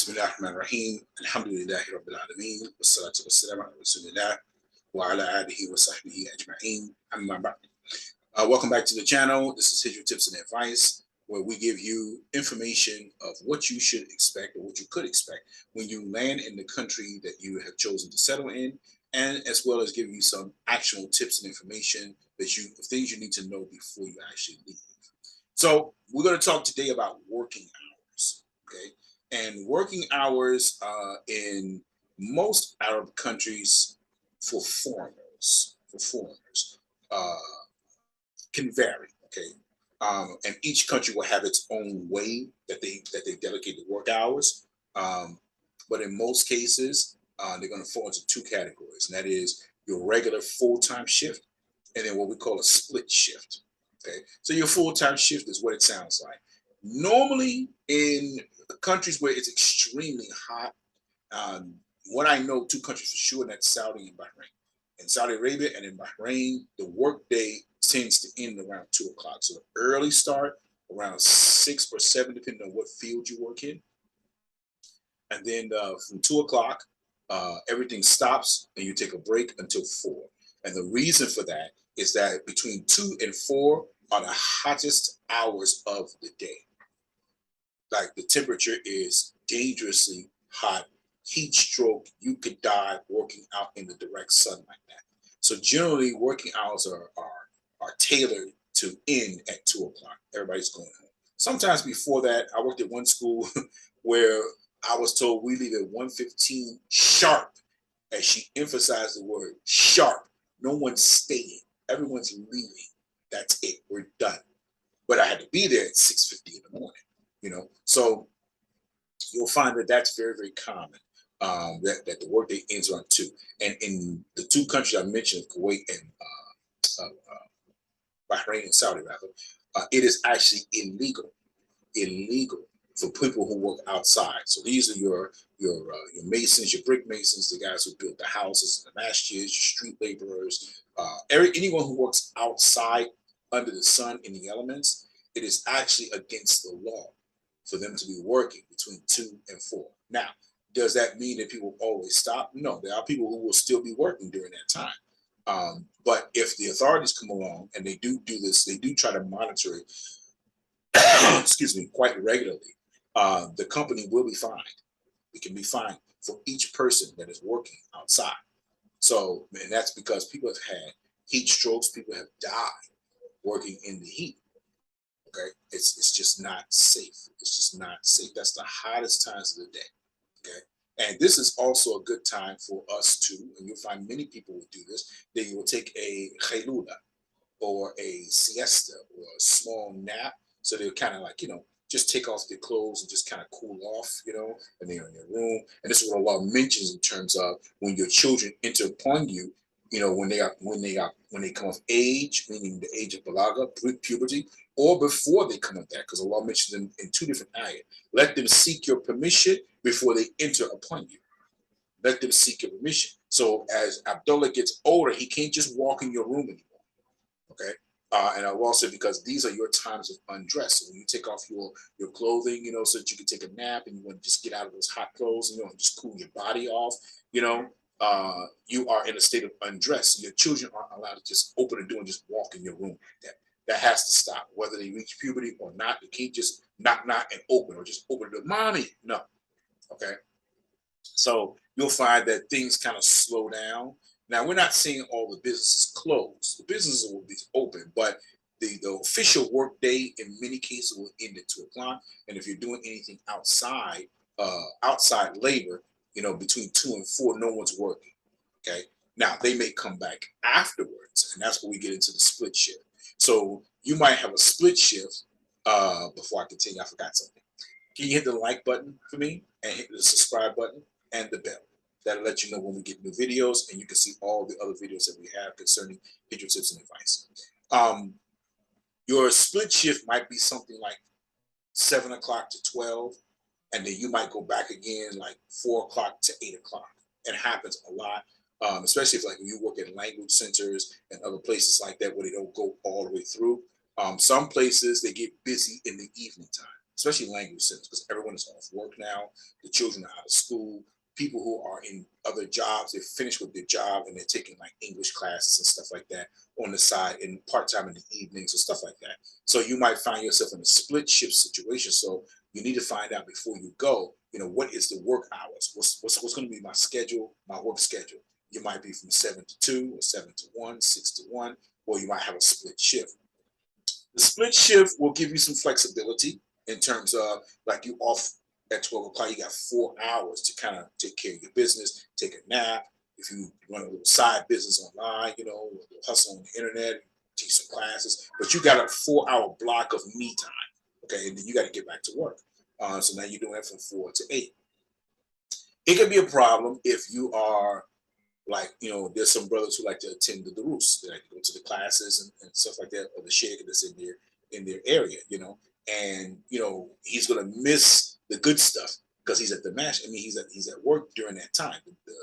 Bismillahirrahmanirrahim. Alhamdulillahi Rabbil Alameen. Wassalatu wassalamu ala Rasulillah wa ala alihi wa sahbihi ajma'een. Amma ba'd. Welcome back to the channel. This is Hijrah Tips and Advice, where we give you information of what you should expect or what you could expect when you land in the country that you have chosen to settle in, and as well as give you some actual tips and information that things you need to know before you actually leave. So we're going to talk today about working hours. Okay. And working hours in most Arab countries for foreigners, uh, can vary. Okay, and each country will have its own way that they delegate the work hours. Um, but in most cases, they're going to fall into two categories, and that is your regular full-time shift, and then what we call a split shift. Okay, so your full-time shift is what it sounds like. Normally, in countries where it's extremely hot, um, what I know, two countries for sure, and that's Saudi and Bahrain. In Saudi Arabia and in Bahrain, the workday tends to end around 2 o'clock. So the early start around 6 or 7, depending on what field you work in, and then from 2 o'clock, everything stops and you take a break until 4. And the reason for that is that between 2 and 4 are the hottest hours of the day. Like the temperature is dangerously hot, heat stroke, you could die working out in the direct sun like that. So generally working hours are tailored to end at 2 o'clock. Everybody's going home. Sometimes before that, I worked at one school where I was told we leave at 1:15 sharp, as she emphasized the word sharp. No one's staying. Everyone's leaving. That's it. We're done. But I had to be there at 6:50 in the morning. So you'll find that that's very, very common. That the workday ends on 2. And in the two countries I mentioned, Kuwait and Bahrain and Saudi, rather, it is actually illegal for people who work outside. So these are your masons, your brick masons, the guys who build the houses, the masjids, your street laborers, anyone who works outside under the sun in the elements. It is actually against the law for them to be working between 2 and 4. Now, does that mean that people always stop? No, there are people who will still be working during that time. But if the authorities come along and they do this, they do try to monitor it, excuse me, quite regularly, the company will be fined. It can be fined for each person that is working outside. So, and that's because people have had heat strokes, people have died working in the heat. Okay, it's just not safe. It's just not safe. That's the hottest times of the day. Okay, and this is also a good time for us to, and you'll find many people will do this. Then you will take a khailula or a siesta or a small nap. So they'll kind of like, just take off their clothes and just kind of cool off, and they're in their room. And this is what Allah mentions in terms of when your children enter upon you, when they come of age, meaning the age of balaga, puberty, or before they come of that, because Allah mentions in two different ayat. Let them seek your permission before they enter upon you. Let them seek your permission. So as Abdullah gets older, he can't just walk in your room anymore. Okay. And I will also say, because these are your times of undress. So when you take off your clothing, so that you can take a nap and you want to just get out of those hot clothes, and just cool your body off, you are in a state of undress. So your children aren't allowed to just open the door and just walk in your room like that. That has to stop, whether they reach puberty or not. They can't just knock and open, or just open the door. Mommy, no. Okay. So you'll find that things kind of slow down. Now, we're not seeing all the businesses close. The businesses will be open, but the official work day in many cases will end at 2 o'clock. And if you're doing anything outside labor, between 2 and 4, no one's working. Okay. Now they may come back afterwards, and that's where we get into the split shift. So you might have a split shift. Before I continue, I forgot something. Can you hit the like button for me and hit the subscribe button and the bell? That'll let you know when we get new videos, and you can see all the other videos that we have concerning Hijrah tips and advice. Your split shift might be something like 7 o'clock to 12, and then you might go back again like 4 o'clock to 8 o'clock. It happens a lot, especially if like you work at language centers and other places like that where they don't go all the way through. Some places they get busy in the evening time. especially language centers, because everyone is off work now. The children are out of school. People who are in other jobs, they're finished with their job and they're taking like English classes and stuff like that on the side and part-time in the evenings or stuff like that. So you might find yourself in a split shift situation. So you need to find out before you go, what is the work hours? What's going to be my schedule, my work schedule? You might be from 7 to 2 or 7 to 1, 6 to 1, or you might have a split shift. The split shift will give you some flexibility in terms of like you off at 12 o'clock, you got 4 hours to kind of take care of your business, take a nap. If you run a little side business online, a little hustle on the internet, teach some classes, but you got a 4 hour block of me time. Okay, and then you got to get back to work. So now you're doing it from 4 to 8. It can be a problem if you are like, there's some brothers who like to attend the Durus. They like to go to the classes and stuff like that, or the sheikh that's in their area, and he's gonna miss the good stuff because he's at the mash. I mean, he's at work during that time. The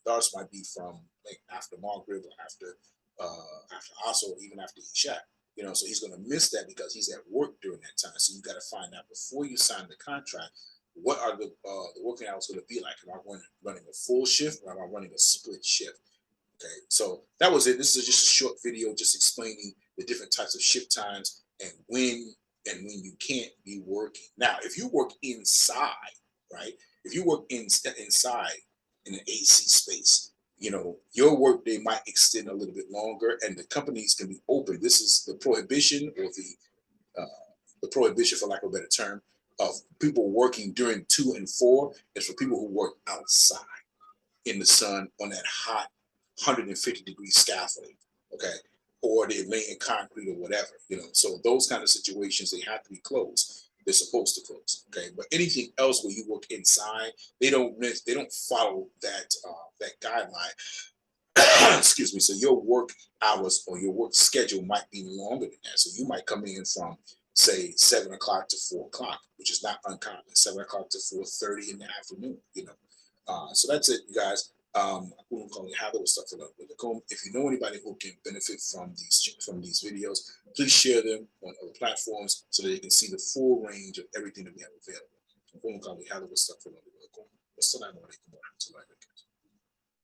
dars might be from like after Maghrib or after Asr or even after Isha. So he's gonna miss that because he's at work during that time. So you got to find out before you sign the contract, what are the working hours going to be like? Am I running a full shift or am I running a split shift? Okay, so that was it. This is just a short video just explaining the different types of shift times and when you can't be working. Now, if you work inside, right? If you work inside in an AC space, your work day might extend a little bit longer, and the companies can be open. This is the prohibition or the prohibition, for lack of a better term, of people working during 2 and 4 is for people who work outside in the sun on that hot 150-degree scaffolding, okay, or they're laying concrete or whatever, So those kind of situations, they have to be closed. They're supposed to close, okay. But anything else where you work inside, they don't follow that guideline. Excuse me. So your work hours or your work schedule might be longer than that. So you might come in from say 7 o'clock to 4 o'clock, which is not uncommon. 7 o'clock to 4:30 in the afternoon. So that's it, you guys. If you know anybody who can benefit from these videos, please share them on other platforms so that they can see the full range of everything that we have available.